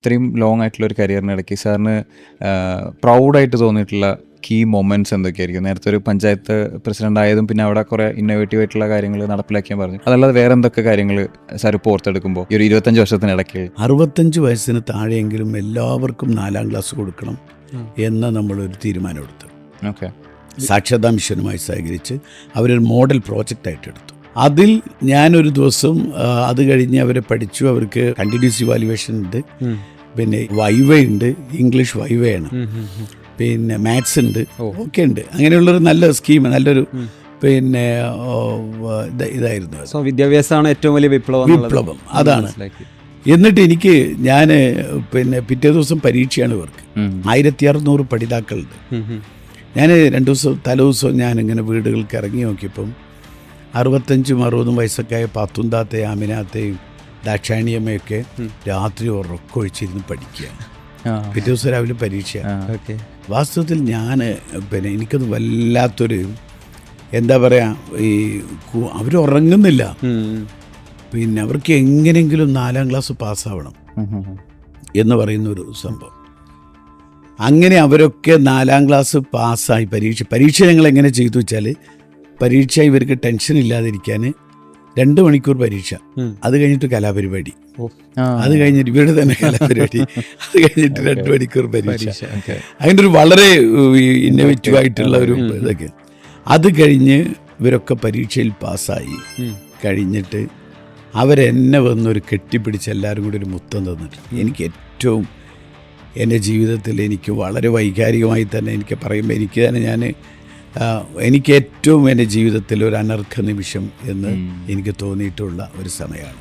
ഇത്രയും ലോങ് ആയിട്ടുള്ള ഒരു കരിയറിനിടയ്ക്ക് സാറിന് പ്രൗഡായിട്ട് തോന്നിയിട്ടുള്ള കീ മൊമെന്റ്സ് എന്തൊക്കെയായിരിക്കും? നേരത്തെ ഒരു പഞ്ചായത്ത് പ്രസിഡന്റ് ആയതും പിന്നെ അവിടെ കുറെ ഇന്നോവേറ്റീവ് ആയിട്ടുള്ള കാര്യങ്ങൾ നടപ്പിലാക്കിയാൻ പറഞ്ഞു. അതല്ലാതെ വേറെ എന്തൊക്കെ കാര്യങ്ങൾ സാർ ഇപ്പോൾ ഓർത്തെടുക്കുമ്പോൾ ഈ ഒരു 25 വർഷത്തിനിടയ്ക്ക്? 65 വയസ്സിന് താഴെയെങ്കിലും എല്ലാവർക്കും 4ാം ക്ലാസ് കൊടുക്കണം എന്ന നമ്മളൊരു തീരുമാനമെടുത്തു. ഓക്കെ. സാക്ഷരതാ മിഷനുമായി സഹകരിച്ച് അവരൊരു മോഡൽ പ്രോജക്റ്റായിട്ട് എടുത്തു. അതിൽ ഞാനൊരു ദിവസം അത് കഴിഞ്ഞ് അവരെ പഠിച്ചു. അവർക്ക് കണ്ടിന്യൂസ് ഇവാലുവേഷൻ ഉണ്ട്, പിന്നെ വൈവ ഉണ്ട്, ഇംഗ്ലീഷ് വൈവയാണ്, പിന്നെ മാത്സ് ഉണ്ട്, ഒക്കെ ഉണ്ട്. അങ്ങനെയുള്ളൊരു നല്ല സ്കീം, നല്ലൊരു പിന്നെ ഇതായിരുന്നു. വിദ്യാഭ്യാസമാണ് ഏറ്റവും വലിയ വിപ്ലവം. അതാണ്. എന്നിട്ട് ഞാൻ പിന്നെ പിറ്റേ ദിവസം പരീക്ഷയാണ് ഇവർക്ക്. 1600 പഠിതാക്കളുണ്ട്. ഞാൻ 2 ദിവസം തലേദിവസം ഞാനിങ്ങനെ വീടുകൾക്ക് ഇറങ്ങി നോക്കിയപ്പം 65-60 വയസ്സൊക്കെ ആയ പാത്തുന്താത്തയും ആമിനാത്തയും ദാക്ഷാണിയമ്മയൊക്കെ രാത്രി ഉറക്കൊഴിച്ചിരുന്ന് പഠിക്കുകയാണ്. പിറ്റേ ദിവസം രാവിലെ പരീക്ഷ. വാസ്തവത്തിൽ പിന്നെ എനിക്കത് വല്ലാത്തൊരു എന്താ പറയുക, ഈ അവരുറങ്ങുന്നില്ല. പിന്നെ അവർക്ക് എങ്ങനെയെങ്കിലും 4ാം ക്ലാസ് പാസ്സാവണം എന്ന് പറയുന്നൊരു സംഭവം. അങ്ങനെ അവരൊക്കെ 4ാം ക്ലാസ് പാസ്സായി. പരീക്ഷ ഞങ്ങൾ എങ്ങനെ ചെയ്തു വെച്ചാൽ, പരീക്ഷ ഇവർക്ക് ടെൻഷൻ ഇല്ലാതിരിക്കാൻ 2 മണിക്കൂർ പരീക്ഷ, അത് കഴിഞ്ഞിട്ട് കലാപരിപാടി, അത് കഴിഞ്ഞിട്ട് ഇവരുടെ തന്നെ കലാപരിപാടി, അത് കഴിഞ്ഞിട്ട് 2 മണിക്കൂർ പരീക്ഷ. അതിൻ്റെ ഒരു വളരെ ഇന്നോവേറ്റീവ് ആയിട്ടുള്ള ഒരു ഇതൊക്കെ. അത് കഴിഞ്ഞ് ഇവരൊക്കെ പരീക്ഷയിൽ പാസ്സായി കഴിഞ്ഞിട്ട് അവരെന്നെ വന്നൊരു കെട്ടിപ്പിടിച്ച് എല്ലാവരും കൂടി ഒരു മുത്തം തന്നിട്ട് എനിക്ക് ഏറ്റവും എൻ്റെ ജീവിതത്തിൽ എനിക്ക് വളരെ വൈകാരികമായി തന്നെ എനിക്ക് പറയുമ്പോൾ എനിക്ക് തന്നെ എനിക്ക് ഏറ്റവും എൻ്റെ ജീവിതത്തിൽ ഒരു അനർഘ നിമിഷം എന്ന് എനിക്ക് തോന്നിയിട്ടുള്ള ഒരു സമയമാണ്.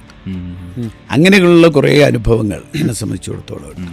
അങ്ങനെയുള്ള കുറേ അനുഭവങ്ങൾ എന്നെ സംബന്ധിച്ചിടത്തോളം.